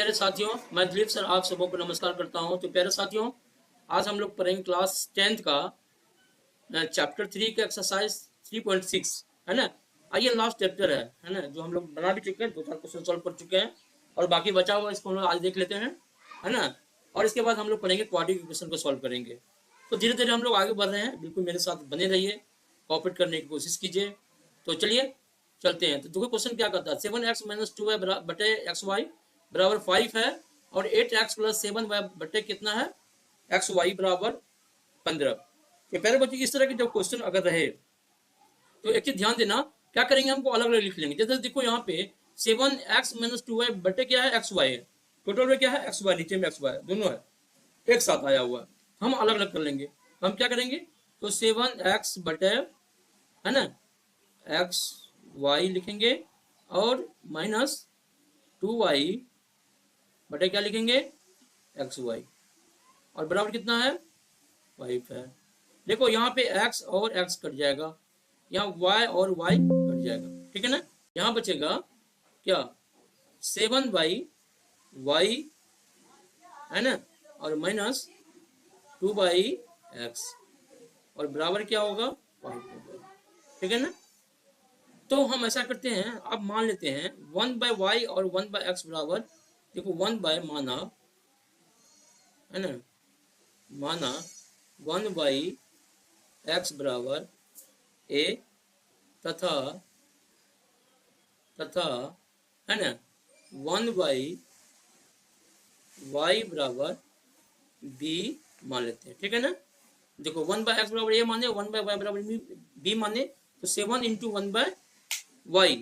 प्यारे साथियों, मैं दिलीप सर आप सबों को नमस्कार करता हूं। तो प्यारे साथियों, आज हम लोग पढ़ेंगे क्लास 10th का चैप्टर 3 का एक्सरसाइज 3.6, है ना। आइए, लास्ट चैप्टर है ना, जो हम लोग बना भी चुके हैं, 2-4 क्वेश्चन सॉल्व कर चुके हैं और बाकी बचा हुआ इसको हम लोग आज देख लेते हैं, है ना। और इसके बाद हम लोग पढ़ेंगे क्वाड्रेटिक इक्वेशन को सॉल्व करेंगे। तो धीरे धीरे हम लोग आगे बढ़ रहे हैं, बिल्कुल मेरे साथ बने रहिए, कॉपरेट करने की कोशिश कीजिए। तो चलिए चलते हैं। तो देखो क्वेश्चन क्या करता है, 7x माइनस 2y बटे एक्स वाई बराबर 5 है और 8x प्लस 7y बटे कितना है, एक्स वाई बराबर 15। तो पहले बच्चों इस तरह के जब क्वेश्चन अगर रहे तो एक चीज ध्यान देना, क्या करेंगे, हमको अलग अलग लिख लेंगे। जैसे देखो यहाँ पे 7x माइनस 2y बटे क्या है, एक्स वाई है। टोटल में क्या है, एक्स वाई, नीचे में एक्स वाई दोनों है, एक साथ आया हुआ है। हम अलग अलग कर लेंगे। हम क्या करेंगे, तो 7x बटे, है ना, एक्स वाई लिखेंगे और माइनस 2y बटे क्या लिखेंगे, एक्स वाई, और बराबर कितना है, 5 है। देखो यहाँ पे x और x कट जाएगा, यहाँ y और y कट जाएगा, ठीक है ना। यहाँ बचेगा क्या, 7/y, है ना, और माइनस 2/x, और बराबर क्या होगा, 5 होगा, ठीक है ना। तो हम ऐसा करते हैं, अब मान लेते हैं 1/y और 1/x बराबर, देखो 1 माना, है ना, माना 1/x बराबर a तथा है ना 1/y बराबर b मान लेते हैं, ठीक है ना। देखो 1/x बराबर a माने, 1/y बराबर b माने, तो 7 इंटू 1/y,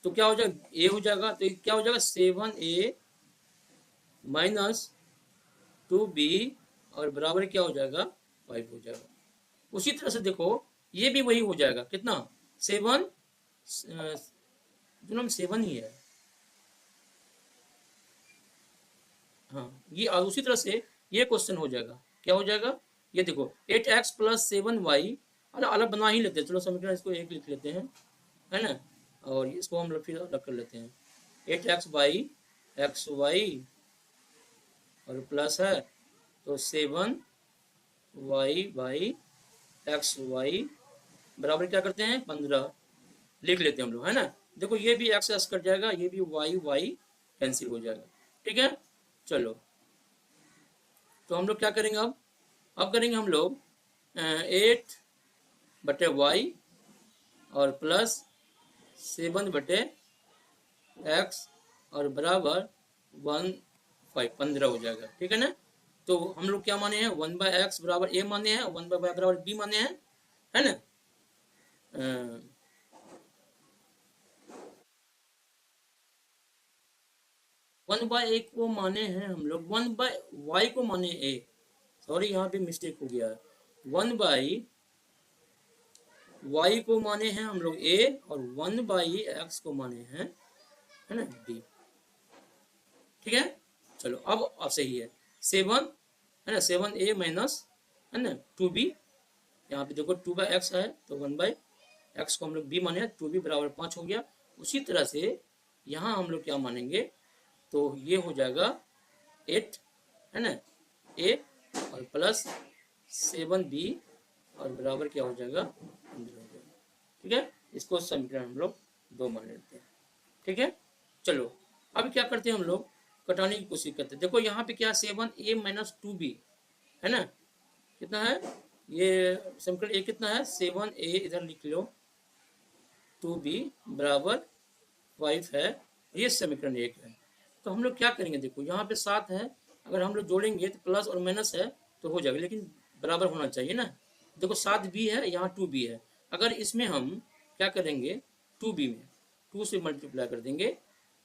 तो क्या हो जाएगा, a हो जाएगा। तो क्या हो जाएगा, 7a माइनस 2b, और बराबर क्या हो जाएगा, 5 हो जाएगा। उसी तरह से देखो ये भी वही हो जाएगा, कितना, 7, दोनों में 7 ही है, हाँ। ये उसी तरह से ये क्वेश्चन हो जाएगा, क्या हो जाएगा, ये देखो 8x प्लस 7y, अलग अलग बना ही लेते हैं, चलो समीकरण इसको एक लिख लेते हैं, है ना, और इसको हम लोग फिर अलग कर लेते हैं। 8x बाई एक्स वाई और प्लस है तो 7y बाई एक्स वाई बराबर क्या करते हैं, 15 लिख लेते हैं हम लोग, है ना। देखो ये भी एक्स एक्स कट जाएगा, ये भी y कैंसिल हो जाएगा, ठीक है। चलो तो हम लोग क्या करेंगे, अब करेंगे हम लोग 8/y और प्लस 7/x और बराबर 15 हो जाएगा, ठीक है ना। तो हम लोग क्या माने हैं, 1/x बराबर a माने हैं, 1/y बराबर b माने हैं, है ना। 1/a को माने हैं हम लोग, 1/y को माने a, सॉरी यहाँ पे मिस्टेक हो गया है, 1/y को माने हैं हम लोग a और 1/x को माने हैं, है ना, b, ठीक है। चलो अब सही है, 7, है ना, 7a माइनस, है ना, 2b, यहाँ पे देखो 2/x है तो 1/x को हम लोग b माने, 2b बराबर 5 हो गया। उसी तरह से यहाँ हम लोग क्या मानेंगे, तो ये हो जाएगा 8, है ना, a और प्लस 7b और बराबर क्या हो जाएगा, 15 हो जाएगा, ठीक है। इसको समीकरण हम लोग 2 मान लेते हैं, ठीक है। चलो अब क्या करते हैं, हम लोग कटाने की कोशिश करते हैं। देखो यहाँ पे क्या, 7a माइनस 2b, है ना, कितना है, ये समीकरण a कितना है, 7a इधर लिख लो, 2b बराबर 5 है, ये समीकरण 1 है। तो हम लोग क्या करेंगे, देखो यहाँ पे 7 है, अगर हम लोग जोड़ेंगे तो प्लस और माइनस है तो हो जाएगा, लेकिन बराबर होना चाहिए ना। देखो 7b है, यहाँ 2b है, अगर इसमें हम क्या करेंगे, 2b में 2 से मल्टीप्लाई कर देंगे,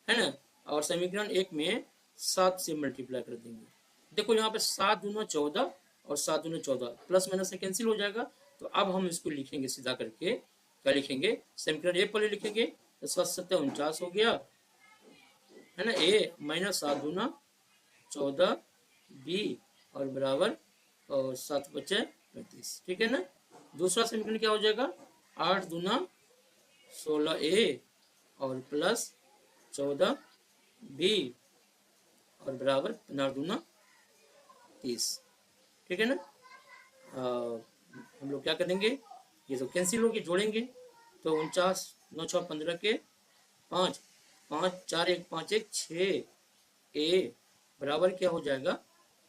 है ना, और समीकरण 1 में 7 से मल्टीप्लाई कर देंगे। देखो यहाँ पे 7 दूना 14 और 7 दूना 14, प्लस माइनस से कैंसिल हो जाएगा। तो अब हम इसको लिखेंगे सीधा करके, क्या लिखेंगे, समीकरण 1 पहले लिखेंगे, तो 7 × 7 = 49 हो गया, है ना, a माइनस 7 दूना 14 b और बराबर और 7 बचे 35, ठीक है ना। दूसरा समीकरण क्या हो जाएगा, 8 दूना 16a और प्लस 14b और बराबर 15 दूना 30। ठीक है ना। हम लोग क्या करेंगे, ये सब कैंसिल होके जोड़ेंगे तो 49 9 6 15 के 5 5 4 1 5 1 6 ए बराबर क्या हो जाएगा,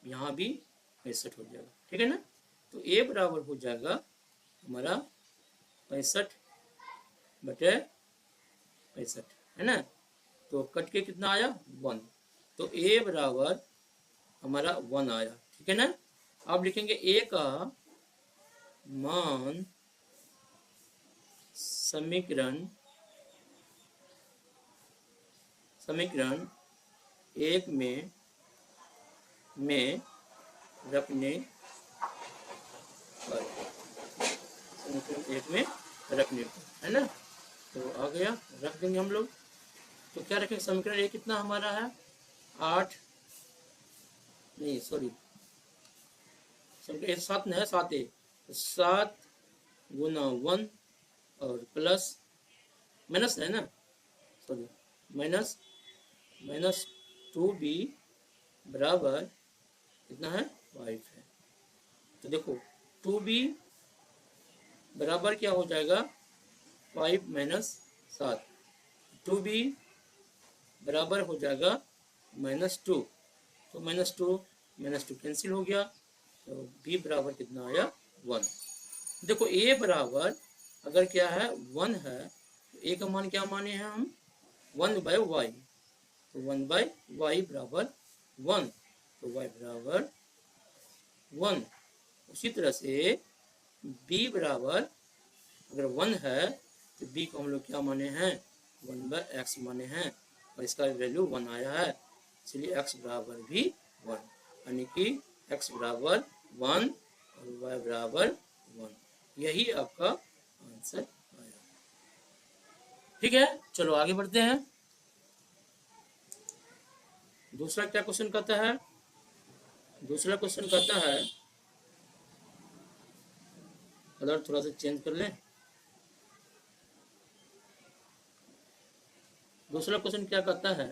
यहाँ भी 65 हो जाएगा। ठीक है ना। तो ए बराबर हो जाएगा हमारा 65/65 है ना। तो कट के कितना आया 1, तो ए बराबर हमारा 1 आया। ठीक है ना। अब लिखेंगे ए का मान समीकरण एक में रखने पर, समीकरण एक में रखने पर, है ना। तो आ गया, रख देंगे हम लोग। तो क्या रखेंगे, समीकरण एक कितना हमारा है 8, नहीं सॉरी, समीकरण 7 है 7 ए, तो 7 गुना 1 और प्लस माइनस है ना, सॉरी माइनस 2b बराबर कितना है 5 है। तो देखो 2b बराबर क्या हो जाएगा 5 माइनस 7, 2b बराबर हो जाएगा -2, तो -2 कैंसिल हो गया, तो b बराबर कितना आया 1। देखो a बराबर अगर क्या है 1 है, तो a का मान क्या माने हैं हम 1/y, तो 1/y बराबर 1, तो y बराबर 1। उसी तरह से b बराबर अगर 1 है तो b को हम लोग क्या माने हैं 1/x माने हैं, और इसका वैल्यू 1 आया है, इसलिए x बराबर भी 1, यानी कि x बराबर 1 और y बराबर 1। यही आपका आंसर आया। ठीक है, चलो आगे बढ़ते हैं। दूसरा क्या क्वेश्चन कहता है, दूसरा क्वेश्चन कहता है, कलर थोड़ा सा चेंज कर लें। दूसरा क्वेश्चन क्या कहता है,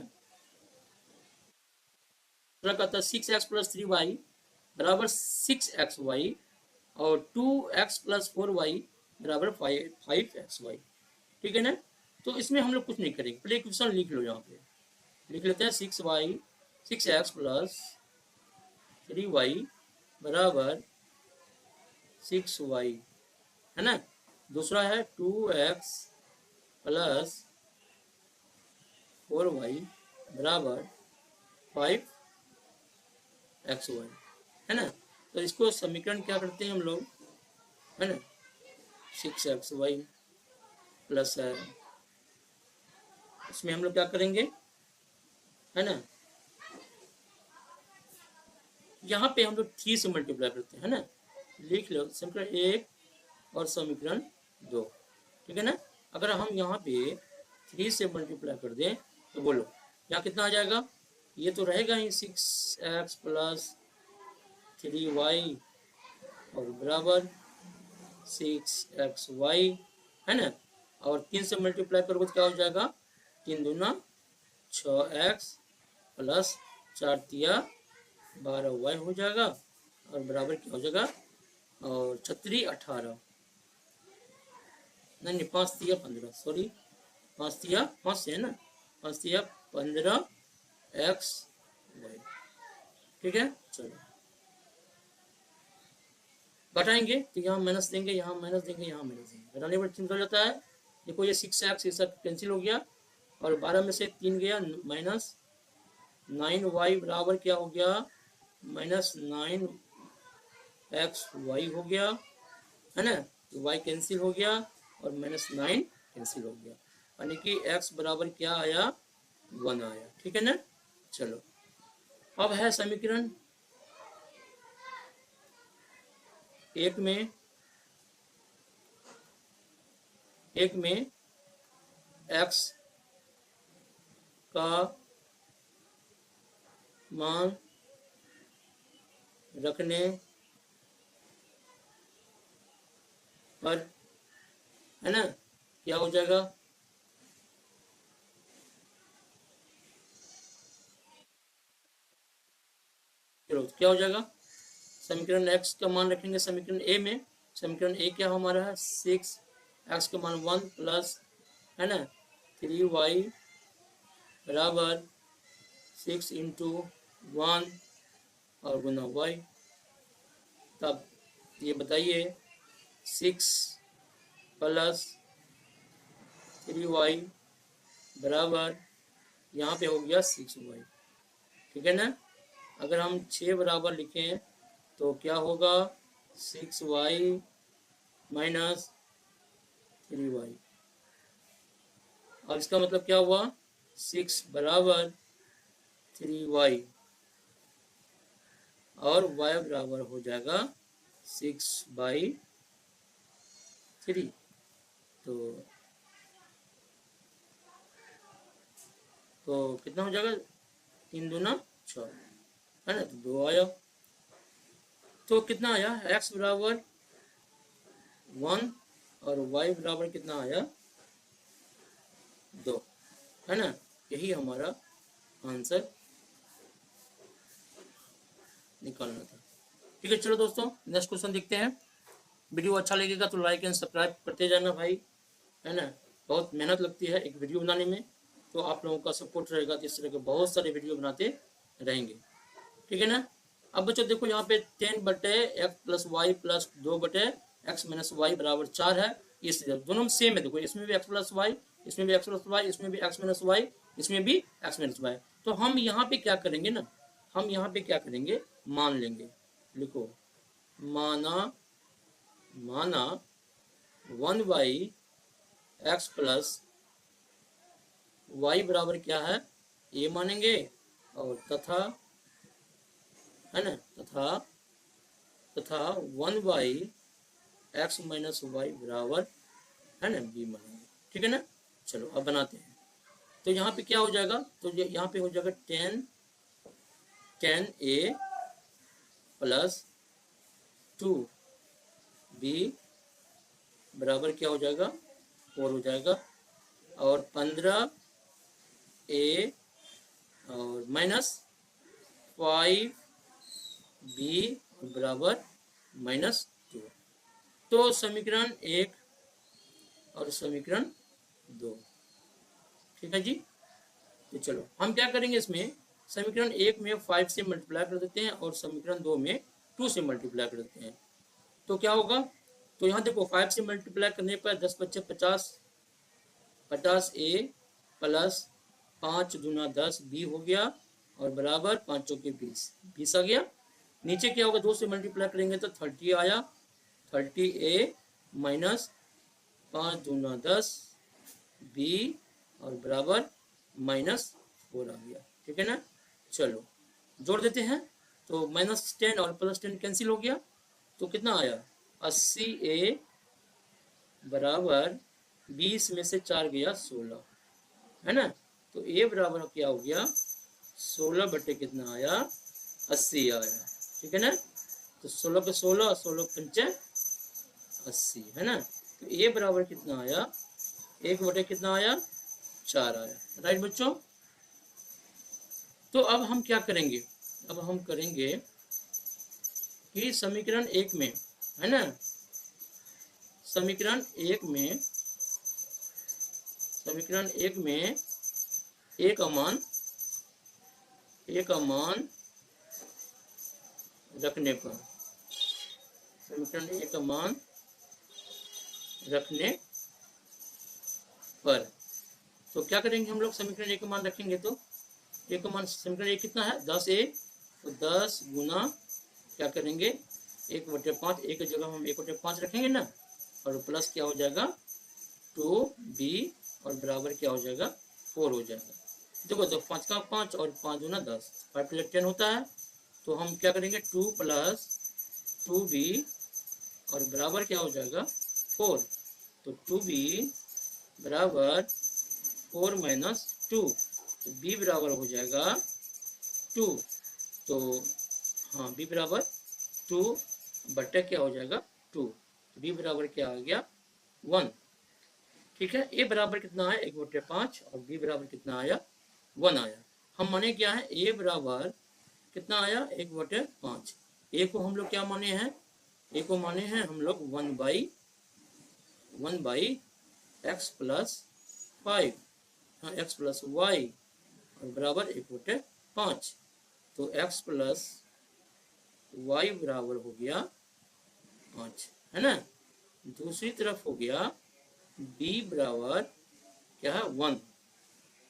दूसरा कहता है 6x + 3y बराबर 6xy और 2x + 4y बराबर 5xy। ठीक है ना। तो इसमें हम लोग कुछ नहीं करेंगे, पहले क्वेश्चन लिख लो, यहाँ पे लिख लेते हैं 6x + 3y बराबर 6y, है ना। दूसरा है 2x + 4y बराबर 5xy, है ना। तो इसको समीकरण क्या करते हैं हम लोग, है ना, 6xy प्लस है, इसमें हम लोग क्या करेंगे, है ना, यहाँ पे हम लोग 3 से मल्टीप्लाई करते हैं, है ना। लिख लो समीकरण 1 और समीकरण 2। ठीक है ना। अगर हम यहाँ पे 3 से मल्टीप्लाई कर दें तो बोलो यहाँ कितना आ जाएगा, ये तो रहेगा ही 6x + 3y और बराबर 6xy, है ना। और 3 से मल्टीप्लाई करोगे तो क्या हो जाएगा, 3 दूना 6x प्लस 4 तिया 12y हो जाएगा, और बराबर क्या हो जाएगा, और 6 18, नहीं 5 तिया 15, सॉरी 5 तिया 5 से है ना, 5 तिया 15xy। ठीक है, चलो घटाएंगे तो यहाँ माइनस देंगे, यहाँ माइनस देंगे, यहाँ माइनस देंगे, घटाने पर 3 हो जाता है। देखो ये 6x ये सब कैंसिल हो गया, और 12 में से 3 गया, -9y बराबर क्या हो गया, -9xy हो गया, है ना। तो y कैंसिल हो गया और -9 कैंसिल हो गया, यानी कि x बराबर क्या आया 1 आया। ठीक है ना। चलो अब है समीकरण एक में x का मान रखने पर, है ना, क्या हो जाएगा, क्या हो जाएगा, समीकरण x का मान रखेंगे समीकरण ए में। समीकरण ए क्या हमारा है 6, x का मान 1 प्लस, है ना, 3y बराबर 6 इंटू 1 और गुना y। तब ये बताइए 6 प्लस 3y बराबर, यहाँ पे हो गया 6y, ठीक है ना। अगर हम 6 बराबर लिखें तो क्या होगा 6y माइनस 3y, और इसका मतलब क्या हुआ 6 बराबर 3y और y बराबर हो जाएगा 6/3। तो कितना हो जाएगा 3 दूना 6, है ना, तो 2 आया। तो कितना आया x बराबर 1 और y बराबर कितना आया 2, है ना। यही हमारा आंसर निकालना था। ठीक है, चलो दोस्तों नेक्स्ट क्वेश्चन देखते हैं। वीडियो अच्छा लगेगा तो लाइक एंड सब्सक्राइब करते जाना भाई, है ना। बहुत मेहनत लगती है एक वीडियो बनाने में, तो आप लोगों का सपोर्ट रहेगा तो इस तरह के बहुत सारे वीडियो बनाते रहेंगे, ठीक है ना। अब बच्चों देखो यहाँ पे 10/x plus Y plus 2/x minus Y बराबर 4 है। इस दोनों में सेम है, देखो इसमें भी x प्लस वाई, इसमें भी x प्लस वाई, इसमें भी x माइनस वाई, इसमें भी x माइनस वाई। तो हम यहाँ पे क्या करेंगे ना, हम यहाँ पे क्या करेंगे मान लेंगे, लिखो माना 1/x प्लस y बराबर क्या है ये मानेंगे, और तथा, है ना, तथा 1/x माइनस वाई बराबर, है ना, b मानेंगे, ठीक है ना। चलो अब बनाते हैं। तो यहाँ पे क्या हो जाएगा, तो यहाँ पे हो जाएगा 10a प्लस 2b बराबर क्या हो जाएगा 4 हो जाएगा, और 15a और माइनस 5b बराबर -2। तो समीकरण 1 और समीकरण 2, ठीक है जी। तो चलो हम क्या करेंगे, इसमें समीकरण 1 में 5 से मल्टीप्लाई कर देते हैं और समीकरण 2 में 2 से मल्टीप्लाई कर देते हैं। तो क्या होगा, तो यहाँ देखो 5 से मल्टीप्लाई करने पर 10 बच्चे 50, 50a प्लस 5 दूना 10 b हो गया, और बराबर 5 चौके 20 आ गया। नीचे क्या होगा 2 से मल्टीप्लाई करेंगे तो 30 आया, 30a माइनस 5 दूना 10 b और बराबर -4 आ गया, ठीक है ना। चलो जोड़ देते हैं, तो -10 और +10 कैंसिल हो गया, तो कितना आया 80a बराबर 20 में से 4 गया 16, है ना। तो a बराबर क्या हो गया 16 बटे कितना आया 80 आया, ठीक है ना। तो 16 पे 16, 16 पंचे 80, है ना। तो a बराबर कितना आया 1 बटे कितना आया 4 आया, राइट बच्चों। तो अब हम क्या करेंगे, अब हम करेंगे कि समीकरण 1 में, है ना, समीकरण 1 में a का मान रखने पर, समीकरण 1 का मान रखने पर, तो क्या करेंगे हम लोग, समीकरण 1 का मान रखेंगे तो a का मान, समीकरण 1 कितना है 10a, तो 10 गुना क्या करेंगे 1/5, एक जगह हम 1/5 रखेंगे ना, और प्लस क्या हो जाएगा 2b और बराबर क्या हो जाएगा 4 हो जाएगा। देखो तो 5 का 5 और 5 दूना 10, 5 + 10 होता है, तो हम क्या करेंगे 2 + 2b और बराबर क्या हो जाएगा 4, तो 2b बराबर 4 - 2, तो b बराबर हो जाएगा 2, तो हाँ b बराबर 2 बटे क्या हो जाएगा 2, तो b बराबर क्या आ गया 1, ठीक है। a बराबर कितना है 1/5 और b बराबर कितना आया 1 आया। हम माने क्या है a बराबर कितना आया 1/5। ए को हम लोग क्या माने हैं, ए को माने हैं हम लोग 1/x प्लस 5, हाँ x प्लस वाई और बराबर 1/5। तो x प्लस वाई बराबर हो गया 5, है ना। दूसरी तरफ हो गया b बराबर क्या है 1।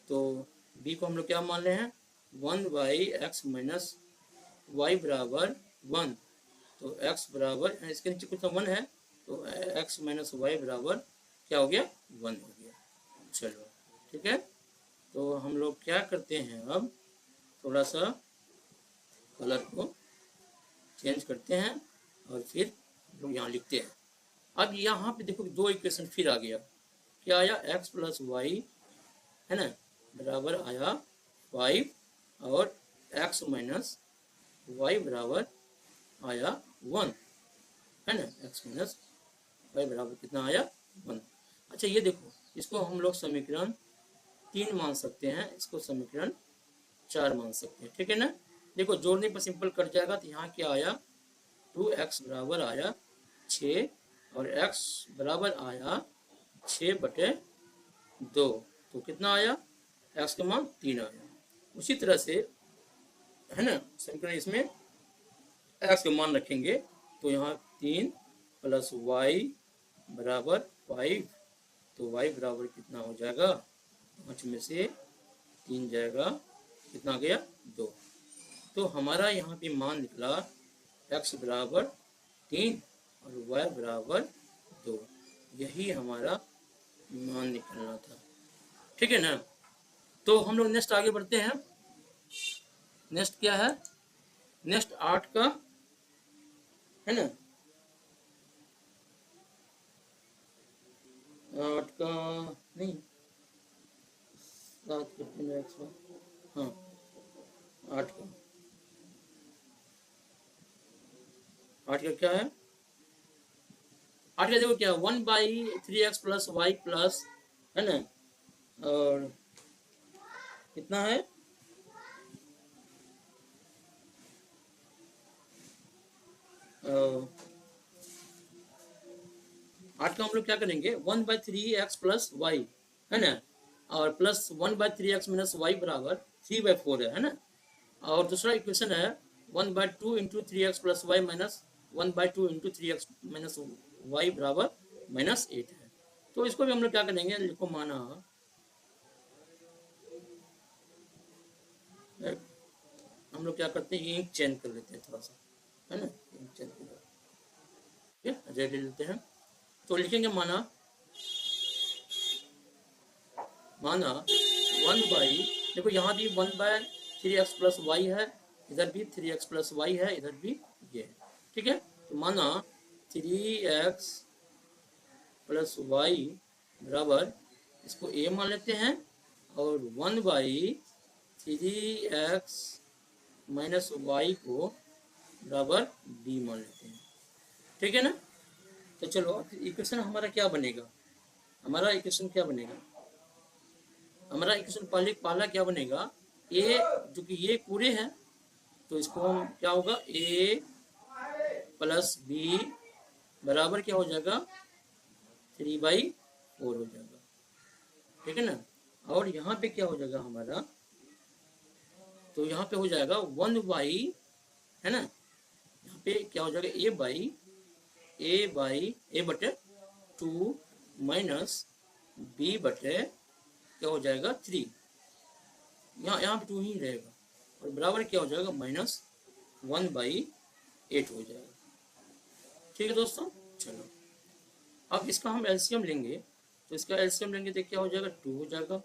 तो b को हम लोग क्या मान रहे हैं 1/x माइनस वाई बराबर 1। तो x बराबर इसके नीचे कुछ 1 है, तो x माइनस वाई बराबर क्या हो गया 1 हो गया। चलो ठीक है, तो हम लोग क्या करते हैं, अब थोड़ा सा कलर को चेंज करते हैं और फिर लोग यहाँ लिखते हैं। अब यहाँ पे देखो 2 इक्वेशन फिर आ गया, क्या आया x प्लस वाई, है ना, बराबर आया 5 और x माइनस वाई बराबर आया 1, है ना। x माइनस वाई बराबर कितना आया 1। अच्छा ये देखो, इसको हम लोग समीकरण 3 मान सकते हैं, इसको समीकरण 4 मान सकते हैं, ठीक है ना। देखो जोड़ने पर सिंपल कट जाएगा, तो यहाँ क्या आया 2x बराबर आया 6 और x बराबर आया 6/2। तो कितना आया x का मान 3 आया। उसी तरह से, है ना, समीकरण इसमें x का मान रखेंगे, तो यहाँ 3 प्लस वाई बराबर 5। तो y बराबर कितना हो जाएगा, 5 में से 3 जाएगा, कितना गया 2। तो हमारा यहाँ पे मान निकला x बराबर 3 और y बराबर 2। यही हमारा मान निकलना था, ठीक है ना। तो हम लोग नेक्स्ट आगे बढ़ते हैं। नेक्स्ट क्या है, नेक्स्ट 8 का, है ना, 8 का नहीं 7 करते हैं x, हाँ 8 का, 8 का क्या है, 8 का देखो क्या 1/3x प्लस वाई प्लस, है ना, और कितना है 8 का हम लोग क्या करेंगे 1/3x प्लस वाई, है ना, और प्लस 1/3x माइनस वाई बराबर 3/4 है ना। और दूसरा इक्वेशन है 1/2 into 3x plus Y minus 1/2 into 3x minus Y बराबर -8 है। तो इसको भी हम लोग क्या करेंगे, लिखो माना, हम लोग क्या करते हैं इंक चेंज कर लेते हैं थोड़ा सा, है ना, इंक चेंज कर रेड ले लेते हैं। तो लिखेंगे माना 1/, देखो यहाँ भी 1/3x प्लस वाई है, इधर भी 3x प्लस वाई है, इधर भी ये है, ठीक है। तो माना 3x प्लस वाई बराबर, इसको a मान लेते हैं, और 1/3x माइनस वाई को बराबर b मान लेते हैं, ठीक है ना। तो चलो अब इक्वेशन हमारा क्या बनेगा, हमारा इक्वेशन क्या बनेगा, हमारा इक्वेशन पहला क्या बनेगा, a जो कि ये पूरे हैं, तो इसको हम क्या होगा a प्लस b बराबर क्या हो जाएगा 3/4 हो जाएगा, ठीक है ना। और यहाँ पे क्या हो जाएगा हमारा, तो यहाँ पे हो जाएगा 1/, है ना, यहाँ पे क्या हो जाएगा a/2 माइनस b/, क्या हो जाएगा 3, यहाँ पे 2 ही रहेगा, और बराबर क्या हो जाएगा -1/8 हो जाएगा, ठीक है दोस्तों। चलो अब इसका हम एलसीएम लेंगे, तो इसका एलसीएम लेंगे तो क्या हो जाएगा 2 हो जाएगा,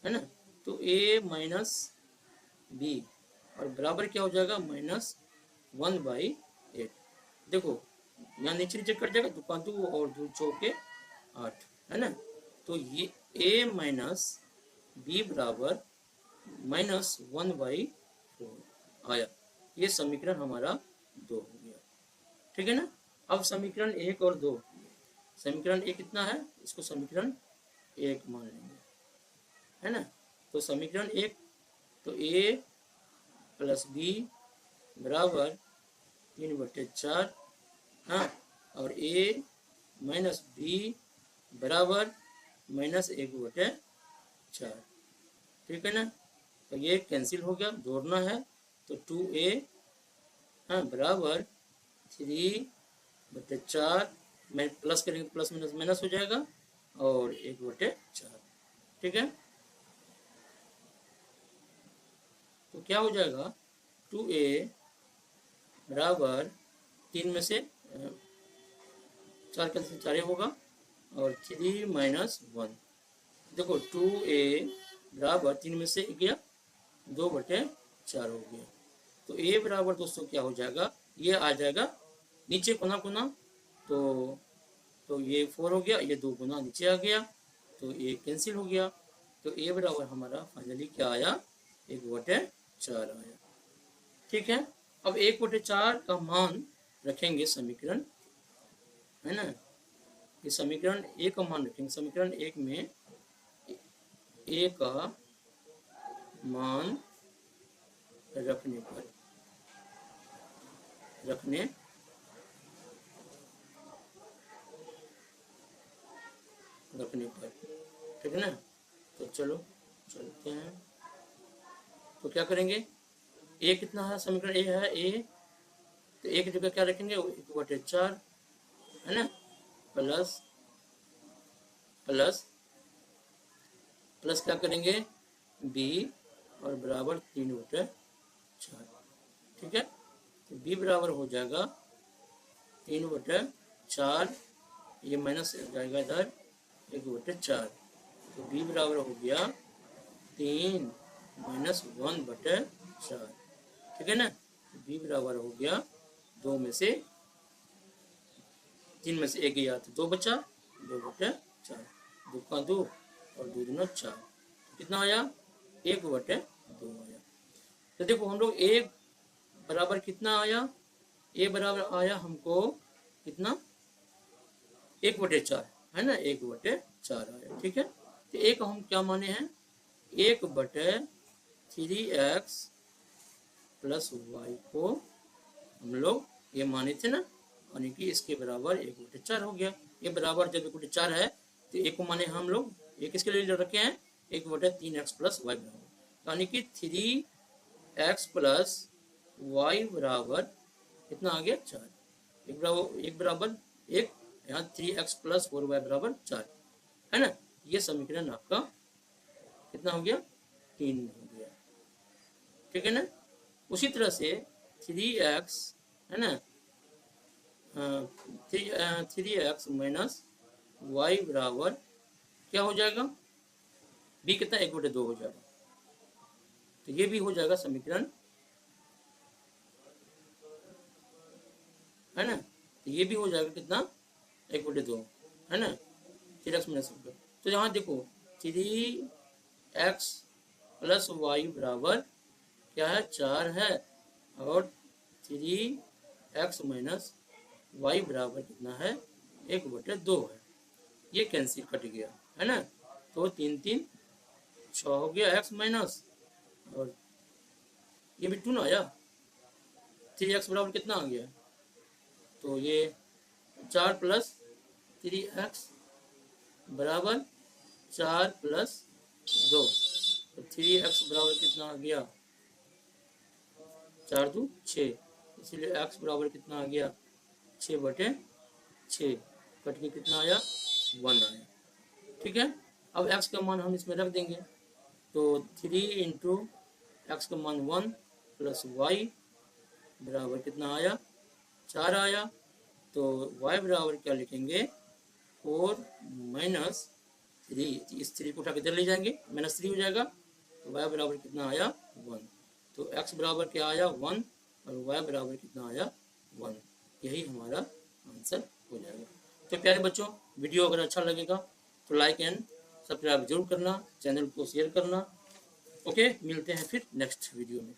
है ना। तो a माइनस b और बराबर क्या हो जाएगा -1/8। देखो यहाँ नीचे नीचे कट जाएगा, 2 और 2 चौके 8, है ना। तो ये a माइनस b बराबर -1/4 आया। ये समीकरण हमारा 2 हो गया, ठीक है ना। अब समीकरण 1 और 2, समीकरण 1 कितना है, इसको समीकरण 1 मान लेंगे, है ना। तो समीकरण 1, तो a प्लस b बराबर 3/4, हाँ, और a माइनस बी बराबर -1/4, ठीक है ना। तो ये कैंसिल हो गया, जोड़ना है तो 2a, हाँ, बराबर 3/4, मैं प्लस करेंगे प्लस माइनस माइनस हो जाएगा, और 1/4, ठीक है। तो क्या हो जाएगा, 2a बराबर 3 में से 4 का 4 होगा, और 3 माइनस 1, देखो 2a बराबर 3 में से गया 2/4 हो गया। तो a बराबर दोस्तों क्या हो जाएगा, ये आ जाएगा नीचे कोना कोना, तो ये 4 हो गया, ये 2 गुना नीचे आ गया, तो ये कैंसिल हो गया। तो a बराबर हमारा फाइनली क्या आया, 1/4 आया, ठीक है। अब 1/4 का मान रखेंगे समीकरण, है ना। ये समीकरण a का मान रखेंगे, समीकरण 1 में a का मान रखने पर ठीक है ना। तो चलो चलते हैं, तो क्या करेंगे, a कितना है, समीकरण a है a, तो a की जगह क्या रखेंगे, 1/4, है ना, प्लस प्लस प्लस क्या करेंगे b, और बराबर 3/4, ठीक है। तो b बराबर हो जाएगा 3/4, ये माइनस जाएगा इधर 1/4, तो b बराबर हो गया 3 माइनस 1/4, ठीक है ना। तो b बराबर हो गया 2 में से 3 में से 1 गया तो 2 बचा, 2/4, 2 का 2 और 2 दूना 4, कितना आया, 1/2 आया। तो देखो हम लोग a बराबर कितना आया, a बराबर आया हमको कितना, 1/4, है ना, 1/4 आया, ठीक है। तो एक हम क्या माने हैं, 1/3x प्लस वाई को हम लोग ये माने थे ना, यानी कि इसके बराबर 1/4 हो गया। ये बराबर जब 1/4 है तो एक को माने हम लोग, एक किसके लिए रखे हैं, 1/3x प्लस वाई बराबर, यानी कि 3x प्लस वाई बराबर कितना आ गया, 4, एक बराबर एक, यहाँ 3x प्लस 4y बराबर 4, है ना। ये समीकरण आपका कितना हो गया, 3 हो गया, ठीक है ना। उसी तरह से 3x, है ना, 3x माइनस वाई बराबर क्या हो जाएगा, b कितना, 1/2 हो जाएगा, तो ये भी हो जाएगा समीकरण, है ना। तो ये भी हो जाएगा कितना, 1/2, है ना, 3x माइनस, तो यहाँ देखो 3x प्लस वाई बराबर क्या है, 4 है, और 3x माइनस वाई बराबर कितना है, 1/2 है, ये कैंसिल कट गया, है ना। तो 3 3 6 हो गया x माइनस, और ये भी 2 ना आया, 3x बराबर कितना आ गया, तो ये 4 प्लस 3x बराबर 4 प्लस 2, तो 3x बराबर कितना आ गया, 4 2 6, इसलिए x बराबर कितना आ गया, 6/6, कट के कितना आया, 1 आया, ठीक है। अब x का मान हम इसमें रख देंगे, तो 3 इंटू एक्स का मान 1 प्लस वाई बराबर कितना आया, 4 आया, तो y बराबर क्या लिखेंगे, 4 माइनस 3, इस 3 को उठा के इधर ले जाएंगे, -3 हो जाएगा, तो y बराबर कितना आया, 1, तो x बराबर क्या आया, 1, और y बराबर कितना आया, 1, यही हमारा आंसर हो जाएगा। तो प्यारे बच्चों, वीडियो अगर अच्छा लगेगा तो लाइक एंड सब्सक्राइब जरूर करना, चैनल को शेयर करना। ओके, मिलते हैं फिर नेक्स्ट वीडियो में।